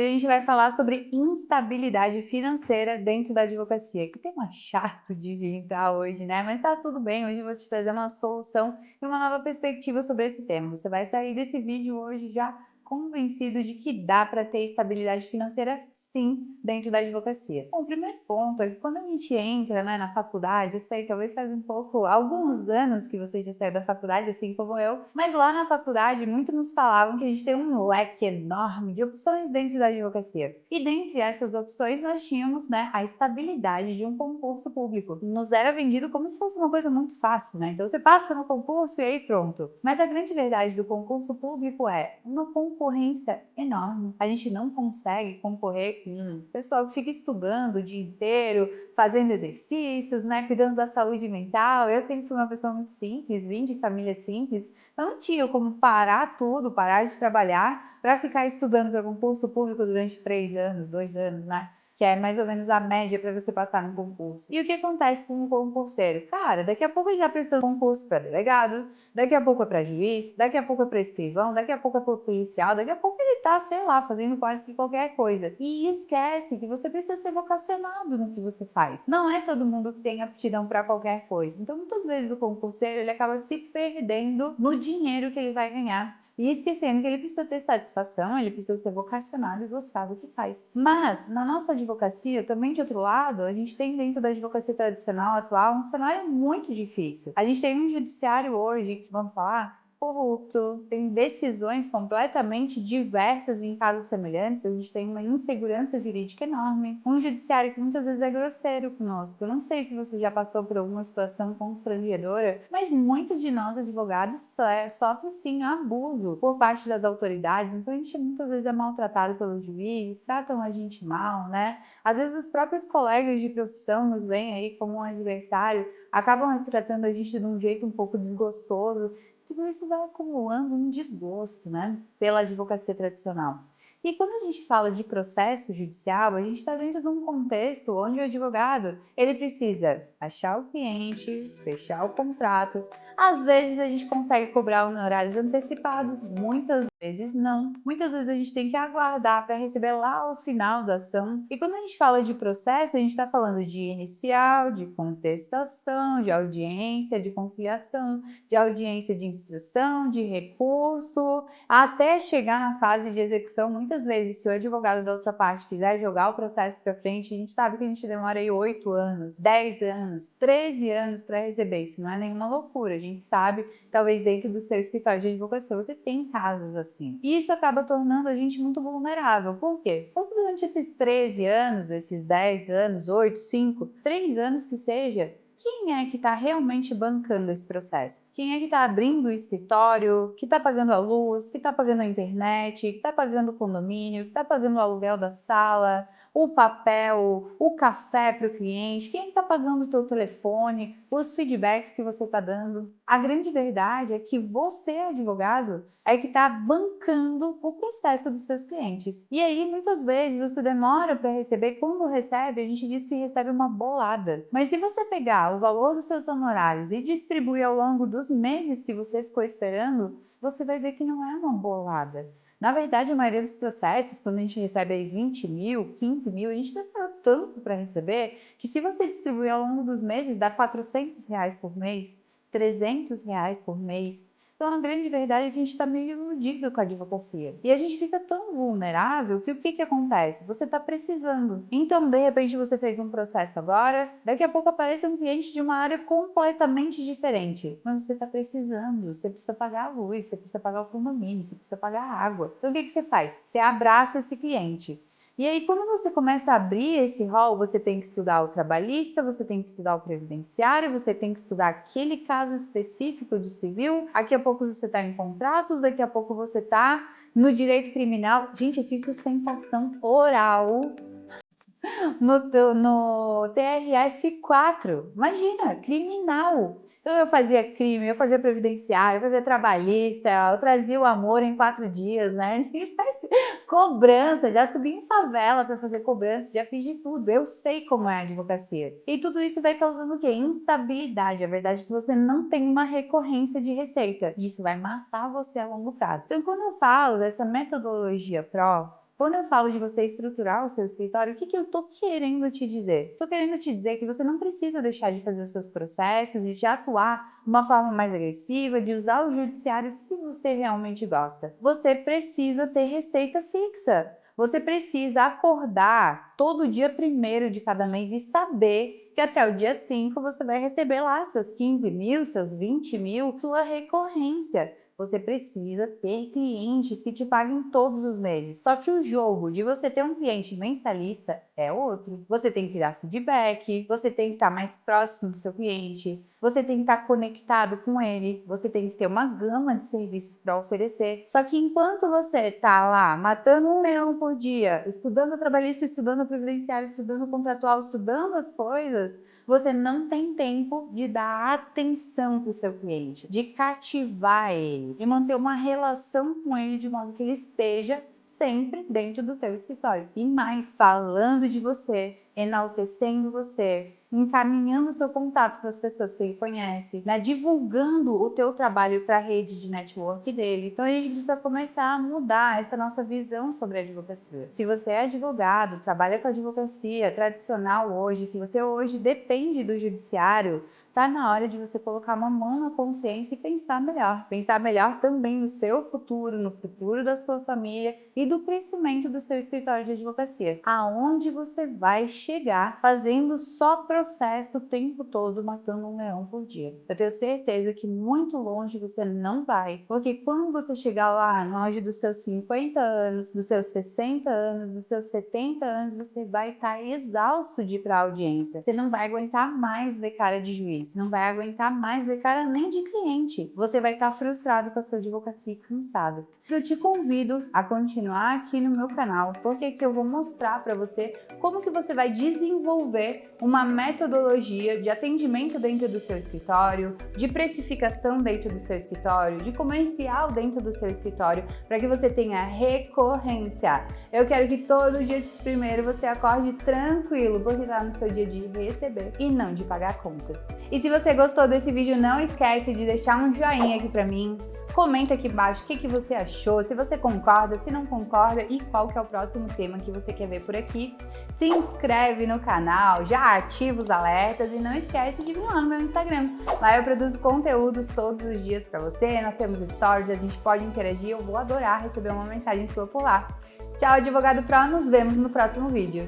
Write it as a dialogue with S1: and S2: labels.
S1: Hoje a gente vai falar sobre instabilidade financeira dentro da advocacia, que tema chato de entrar hoje, né? Mas tá tudo bem, hoje eu vou te trazer uma solução e uma nova perspectiva sobre esse tema. Você vai sair desse vídeo hoje já convencido de que dá para ter estabilidade financeira sim dentro da advocacia. Bom, o primeiro ponto é que quando a gente entra, né, na faculdade, eu sei, talvez faz alguns anos que você já saiu da faculdade, assim como eu, mas lá na faculdade muito nos falavam que a gente tem um leque enorme de opções dentro da advocacia. E dentre essas opções nós tínhamos, né, a estabilidade de um concurso público. Nos era vendido como se fosse uma coisa muito fácil, né? Então você passa no concurso e aí pronto. Mas a grande verdade do concurso público é uma concorrência enorme. A gente não consegue concorrer com o pessoal que fica estudando o dia inteiro, fazendo exercícios, né, cuidando da saúde mental. Eu sempre fui uma pessoa muito simples, vim de família simples, não tinha como parar tudo, parar de trabalhar para ficar estudando para concurso público durante 3 anos, 2 anos, né? Que é mais ou menos a média para você passar no concurso. E o que acontece com um concurseiro? Cara, daqui a pouco ele já precisa de concurso para delegado, daqui a pouco é para juiz, daqui a pouco é para escrivão, daqui a pouco é para policial, daqui a pouco ele tá, sei lá, fazendo quase que qualquer coisa. E esquece que você precisa ser vocacionado no que você faz. Não é todo mundo que tem aptidão para qualquer coisa. Então, muitas vezes o concurseiro ele acaba se perdendo no dinheiro que ele vai ganhar e esquecendo que ele precisa ter satisfação, ele precisa ser vocacionado e gostar do que faz. Mas, na nossa advocacia, também de outro lado, a gente tem dentro da advocacia tradicional atual um cenário muito difícil. A gente tem um judiciário hoje, que vamos falar, corrupto, tem decisões completamente diversas em casos semelhantes, a gente tem uma insegurança jurídica enorme, um judiciário que muitas vezes é grosseiro conosco. Eu não sei se você já passou por alguma situação constrangedora, mas muitos de nós advogados sofrem sim abuso por parte das autoridades, então a gente muitas vezes é maltratado pelos juízes, tratam a gente mal, né? Às vezes os próprios colegas de profissão nos veem aí como um adversário, acabam tratando a gente de um jeito um pouco desgostoso. Tudo isso vai acumulando um desgosto, né, pela advocacia tradicional. E quando a gente fala de processo judicial, a gente está dentro de um contexto onde o advogado ele precisa achar o cliente, fechar o contrato. Às vezes a gente consegue cobrar honorários antecipados, muitas vezes não. Muitas vezes a gente tem que aguardar para receber lá o final da ação. E quando a gente fala de processo, a gente está falando de inicial, de contestação, de audiência, de conciliação, de audiência de instrução, de recurso, até chegar na fase de execução. Muitas vezes, se o advogado da outra parte quiser jogar o processo para frente, a gente sabe que a gente demora aí 8 anos, 10 anos, 13 anos para receber. Isso não é nenhuma loucura. A gente sabe, talvez dentro do seu escritório de advocacia você tem casos assim. E isso acaba tornando a gente muito vulnerável. Por quê? Porque durante esses 13 anos, esses 10 anos, 8, 5, 3 anos que seja, quem é que está realmente bancando esse processo? Quem é que está abrindo o escritório, que está pagando a luz, que está pagando a internet, que está pagando o condomínio, que está pagando o aluguel da sala, o papel, o café para o cliente? Quem está pagando o teu telefone, os feedbacks que você está dando? A grande verdade é que você, advogado, é que está bancando o processo dos seus clientes. E aí, muitas vezes, você demora para receber. Quando recebe, a gente diz que recebe uma bolada. Mas se você pegar o valor dos seus honorários e distribuir ao longo dos meses que você ficou esperando, você vai ver que não é uma bolada. Na verdade, a maioria dos processos, quando a gente recebe aí 20 mil, 15 mil, a gente demora tanto para receber que se você distribuir ao longo dos meses, dá R$ 400 por mês, R$ 300 por mês. Então, a grande verdade é que a gente está meio iludido com a advocacia. E a gente fica tão vulnerável que o que acontece? Você está precisando. Então, de repente, você fez um processo agora, daqui a pouco aparece um cliente de uma área completamente diferente. Mas você está precisando, você precisa pagar a luz, você precisa pagar o condomínio, você precisa pagar a água. Então, o que você faz? Você abraça esse cliente. E aí, quando você começa a abrir esse rol, você tem que estudar o trabalhista, você tem que estudar o previdenciário, você tem que estudar aquele caso específico de civil. Daqui a pouco você está em contratos, daqui a pouco você está no direito criminal. Gente, eu fiz sustentação oral no TRF4. Imagina, criminal. Então eu fazia crime, eu fazia previdenciário, eu fazia trabalhista, eu trazia o amor em 4 dias, né? A gente faz cobrança, já subi em favela para fazer cobrança, já fiz de tudo. Eu sei como é a advocacia. E tudo isso vai causando o quê? Instabilidade. A verdade é que você não tem uma recorrência de receita. Isso vai matar você a longo prazo. Então, quando eu falo dessa metodologia PRO, Quando eu falo de você estruturar o seu escritório, o que eu tô querendo te dizer? Tô querendo te dizer que você não precisa deixar de fazer os seus processos e de atuar de uma forma mais agressiva, de usar o judiciário se você realmente gosta. Você precisa ter receita fixa. Você precisa acordar todo dia 1º de cada mês e saber que até o dia 5 você vai receber lá seus 15 mil, seus 20 mil, sua recorrência. Você precisa ter clientes que te paguem todos os meses. Só que o jogo de você ter um cliente mensalista é outro. Você tem que dar feedback, você tem que estar mais próximo do seu cliente, você tem que estar conectado com ele, você tem que ter uma gama de serviços para oferecer. Só que enquanto você está lá matando um leão por dia, estudando o trabalhista, estudando o previdenciário, estudando o contratual, estudando as coisas, você não tem tempo de dar atenção para o seu cliente, de cativar ele, de manter uma relação com ele de modo que ele esteja sempre dentro do teu escritório. E mais, falando de você, enaltecendo você, encaminhando o seu contato para as pessoas que ele conhece, né? Divulgando o teu trabalho para a rede de network dele. Então a gente precisa começar a mudar essa nossa visão sobre a advocacia. Se você é advogado, trabalha com advocacia tradicional hoje, se você hoje depende do judiciário, tá na hora de você colocar uma mão na consciência e pensar melhor. Pensar melhor também no seu futuro, no futuro da sua família e do crescimento do seu escritório de advocacia. Aonde você vai chegar fazendo só processo o tempo todo, matando um leão por dia. Eu tenho certeza que muito longe você não vai, porque quando você chegar lá, no auge dos seus 50 anos, dos seus 60 anos, dos seus 70 anos, você vai estar exausto de ir para a audiência. Você não vai aguentar mais ver cara de juiz. Você não vai aguentar mais ver cara nem de cliente. Você vai estar frustrado com a sua advocacia e cansado. Eu te convido a continuar aqui no meu canal, porque aqui eu vou mostrar para você como que você vai desenvolver uma metodologia de atendimento dentro do seu escritório, de precificação dentro do seu escritório, de comercial dentro do seu escritório, para que você tenha recorrência. Eu quero que todo dia primeiro você acorde tranquilo, porque está no seu dia de receber e não de pagar contas. E se você gostou desse vídeo, não esquece de deixar um joinha aqui para mim. Comenta aqui embaixo o que você achou, se você concorda, se não concorda e qual que é o próximo tema que você quer ver por aqui. Se inscreve no canal, já ativa os alertas e não esquece de vir lá no meu Instagram. Lá eu produzo conteúdos todos os dias para você, nós temos stories, a gente pode interagir, eu vou adorar receber uma mensagem sua por lá. Tchau, Advogado Pro, nos vemos no próximo vídeo.